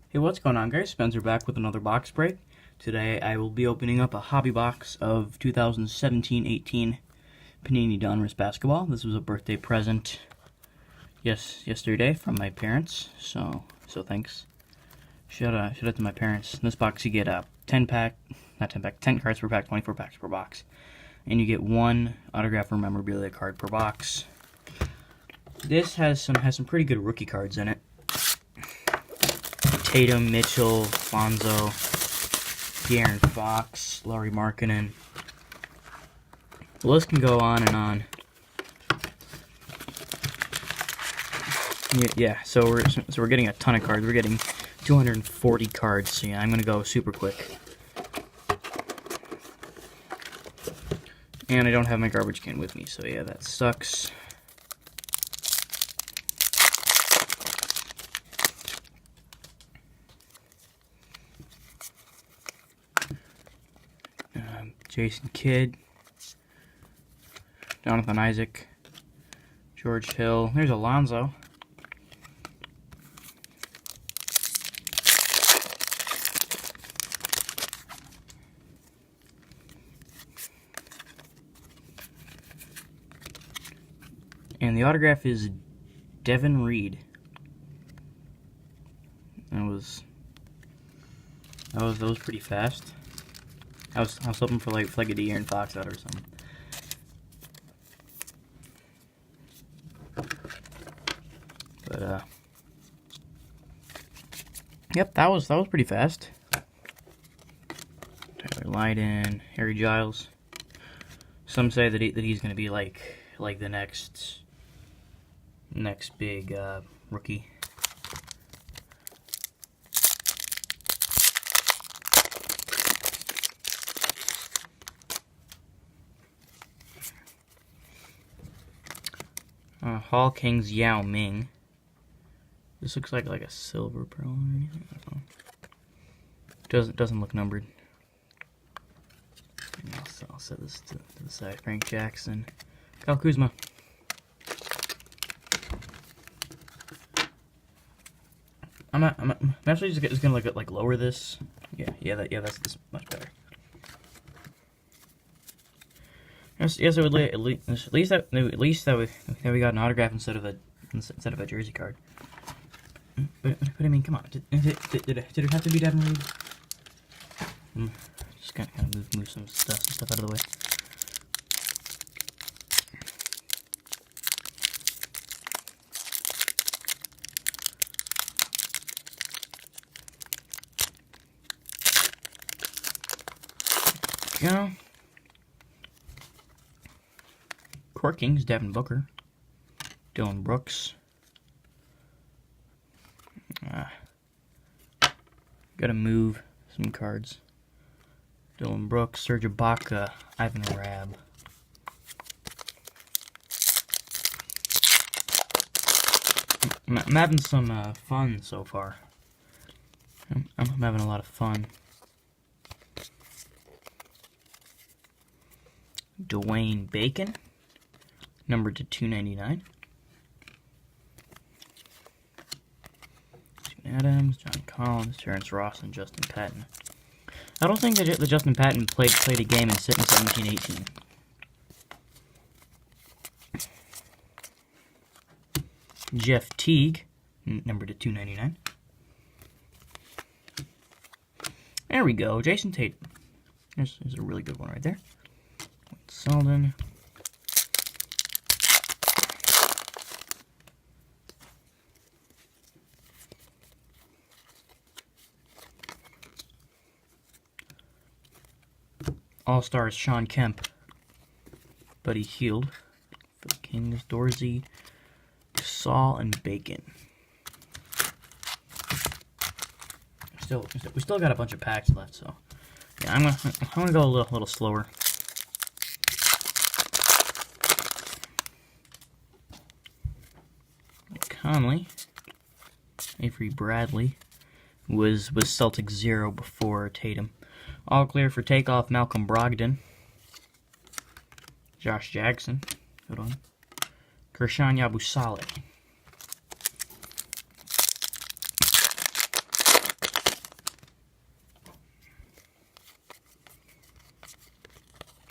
Hey, what's going on, guys? Spencer back with another box break. Today I will be opening up a hobby box of 2017-18 Panini Donruss basketball. This was a birthday present yesterday from my parents, so thanks. Shout out to my parents. In this box you get a 10 cards per pack, 24 packs per box. And you get one autograph or memorabilia card per box. This has some pretty good rookie cards in it. Tatum, Mitchell, Lonzo, De'Aaron Fox, Lauri Markkanen. The list can go on and on. Yeah, so we're getting a ton of cards. We're getting 240 cards. So yeah, I'm gonna go super quick. And I don't have my garbage can with me, so yeah, that sucks. Jason Kidd, Jonathan Isaac, George Hill. There's Alonzo. And the autograph is Devin Reed. That was pretty fast. I was hoping for like a De'Aaron Fox out or something. But yep, that was pretty fast. Tyler Lydon, Harry Giles. Some say that he's going to be like the next big rookie. Hall Kings Yao Ming. This looks like a silver pearl or anything. I don't know. Doesn't look numbered. I'll set this to the side. Frank Jackson, Kyle Kuzma. I'm actually just gonna lower this. That's this much better. Yes, it would at least that we got an autograph instead of a jersey card. But I mean, come on, did it have to be Devin Reed? Just kind of move some stuff out of the way. Go. Court Kings, Devin Booker, Dylan Brooks. Gotta move some cards. Dylan Brooks, Serge Ibaka, Ivan Rabb. I'm having some fun so far. I'm having a lot of fun. Dwayne Bacon, numbered to 299. Adams, John Collins, Terrence Ross, and Justin Patton. I don't think that Justin Patton played a game in 17-18. Jeff Teague, numbered to 299. There we go, Jason Tatum. There's a really good one right there. Selden. All-Stars Sean Kemp, Buddy Hield for the Kings, Dorsey, Saul, and Bacon. We still got a bunch of packs left, so yeah, I'm gonna go a little slower. Conley, Avery Bradley was Celtic 0 before Tatum. All clear for takeoff, Malcolm Brogdon. Josh Jackson, good one. Kershawn Yabusele.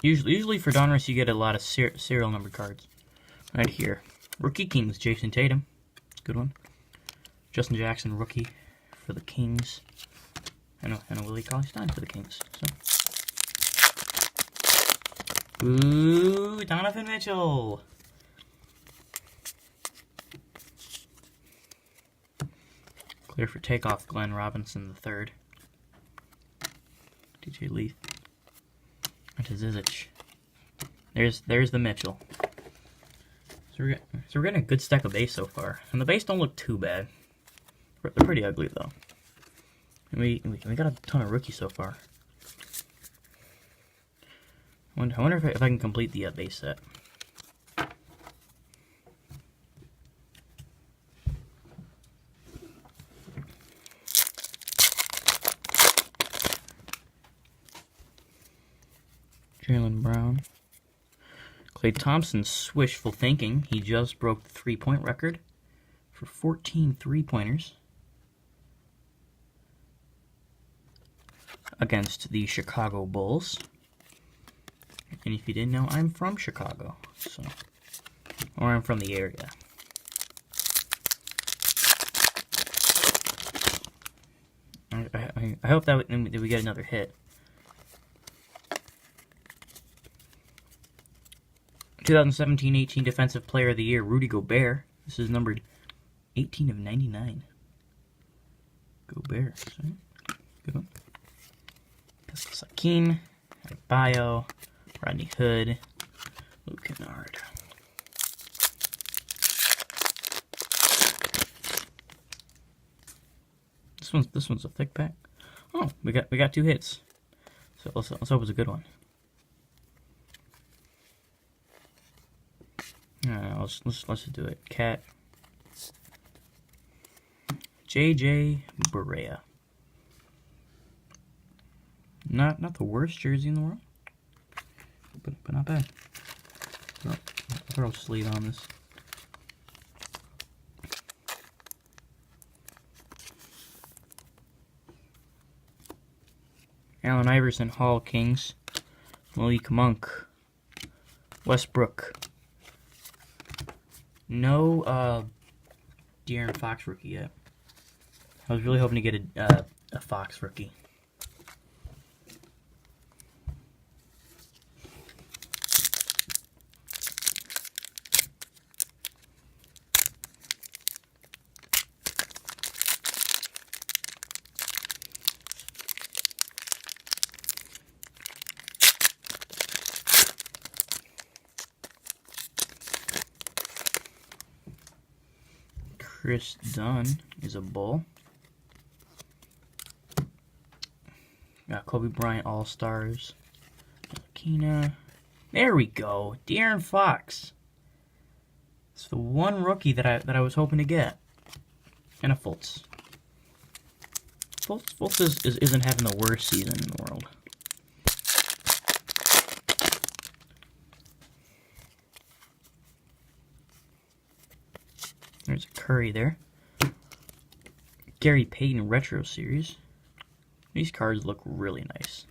Usually for donruss you get a lot of serial numbered cards. Right here, Rookie Kings, Jason Tatum, good one. Justin Jackson, rookie for the Kings, and a Willie Cauley-Stein for the Kings. So, ooh, Donovan Mitchell. Clear for takeoff, Glenn Robinson III. DJ Leaf. And to Zizic. There's the Mitchell. So we're getting a good stack of base so far, and the base don't look too bad. They're pretty ugly though. And we got a ton of rookies so far. I wonder if I can complete the base set. Jaylen Brown. Klay Thompson's wishful thinking. He just broke the three-point record for 14 three-pointers against the Chicago Bulls. And if you didn't know, I'm from Chicago, so, or I'm from the area. I hope that we get another hit. 2017-18 Defensive Player of the Year, Rudy Gobert. This is numbered 18 of 99. Gobert. Good one. Pascal Siakam, Adebayo, Rodney Hood, Luke Kennard. This one's a thick pack. Oh, we got two hits. So let's hope it's a good one. Let's just do it. Cat. JJ Barea. Not the worst jersey in the world, but not bad. Throw a sleeve on this. Allen Iverson, Hall Kings. Malik Monk. Westbrook. No De'Aaron Fox rookie yet. I was really hoping to get a Fox rookie. Chris Dunn is a Bull. Got Kobe Bryant All-Stars. Akina. There we go. De'Aaron Fox. It's the one rookie that I was hoping to get. And a Fultz. Fultz isn't having the worst season in the world. There's a Curry there. Gary Payton Retro Series. These cards look really nice.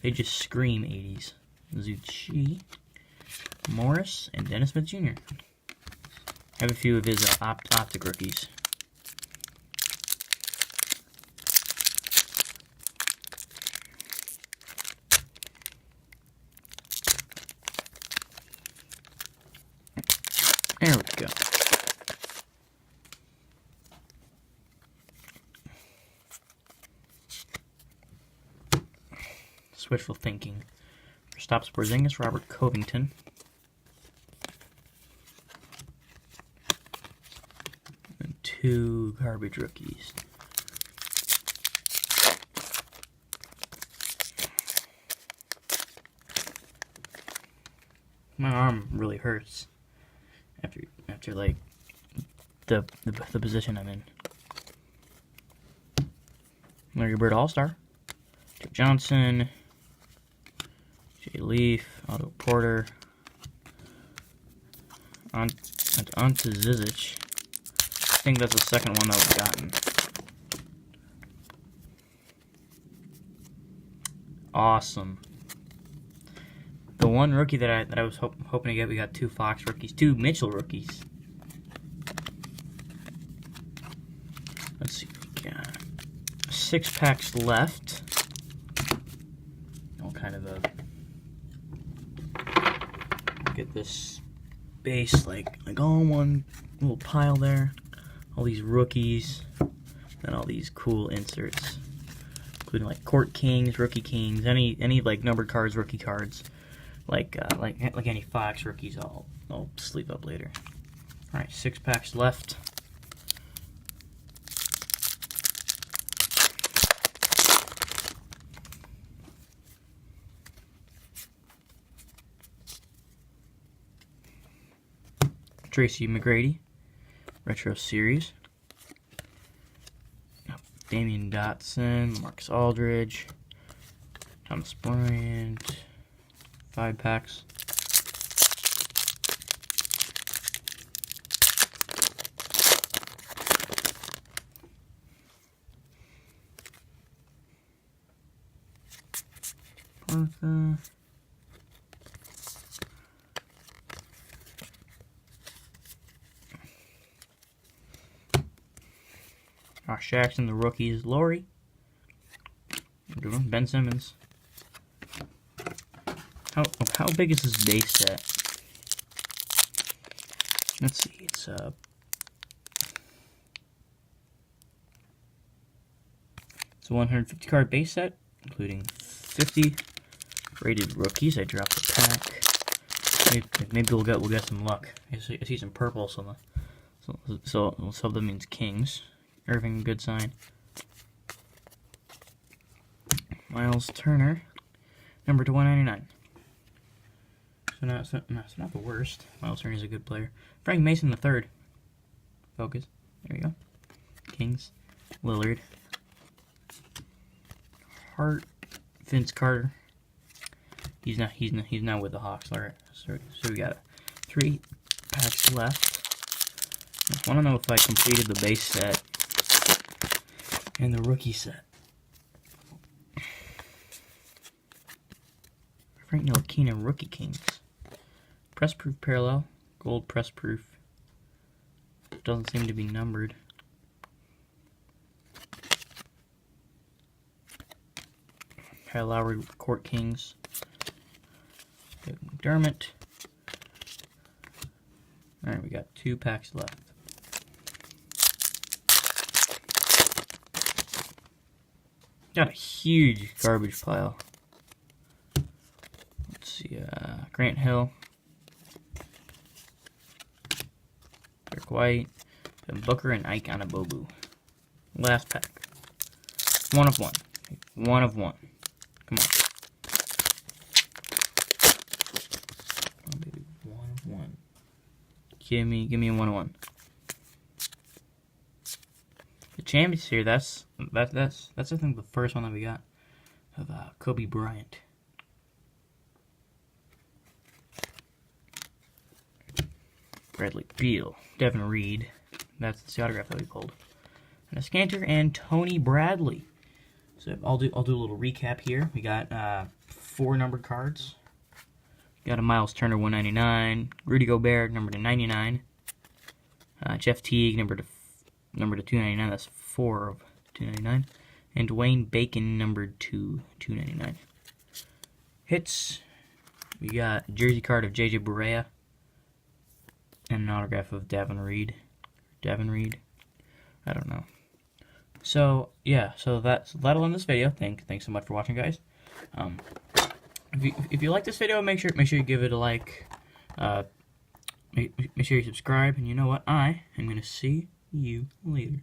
They just scream 80s. Zucchi, Morris, and Dennis Smith Jr. I have a few of his optic rookies. There we go. Wishful thinking. Kristaps Porzingis, Robert Covington. And two garbage rookies. My arm really hurts after like the position I'm in. Larry Bird All-Star. Joe Johnson. Jay Leaf, Otto Porter, on to Zizic. I think that's the second one that we've gotten. Awesome. one rookie that I was hoping to get, we got 2 Fox rookies, 2 Mitchell rookies. Let's see, we got 6 packs left. All kind of get this base like all in one little pile there. All these rookies, and all these cool inserts, including like Court Kings, Rookie Kings, any like numbered cards, rookie cards, like any Fox rookies. I'll sleeve up later. All right, 6 packs left. Tracy McGrady, Retro Series. Damian Dotson, Marcus Aldridge, Thomas Bryant, 5 packs. Parker. Josh Jackson, the rookies, Laurie, Ben Simmons. How big is this base set? Let's see, it's a It's a 150 card base set, including 50 rated rookies. I dropped a pack. Maybe we'll get some luck. I see some purple, so that means Kings. Irving, good sign. Miles Turner, number to 199. So not the worst. Miles Turner is a good player. Frank Mason III. Focus. There you go. Kings. Lillard. Hart. Vince Carter. He's not with the Hawks. All right. So we got 3 packs left. I want to know if I completed the base set and the rookie set. Frank Ntilikina, Rookie Kings. Press proof parallel. Gold press proof. Doesn't seem to be numbered. Kyle Lowry, Court Kings. McDermott. Alright, we got 2 packs left. Got a huge garbage pile. Let's see, Grant Hill. Derek White. Ben Booker and Ike Anabobu. Last pack. 1 of 1. 1 of 1. Come on. Oh, baby. 1 of 1. Give me a 1 of 1. The champions here, that's I think the first one that we got of Kobe Bryant. Bradley Beal, Devin Reed, that's the autograph that we pulled, and a Scanter and Tony Bradley. So I'll do a little recap here. We got 4 numbered cards. Got a Miles Turner 199, Rudy Gobert number to 99, Jeff Teague number to 299. That's 4 of 299, and Dwayne Bacon numbered to 299. Hits. We got a jersey card of JJ Barea and an autograph of Devin Reed. I don't know. So yeah, that'll end this video. Thanks so much for watching, guys. If you like this video, make sure you give it a like. Make sure you subscribe, and you know what? I am gonna see you later.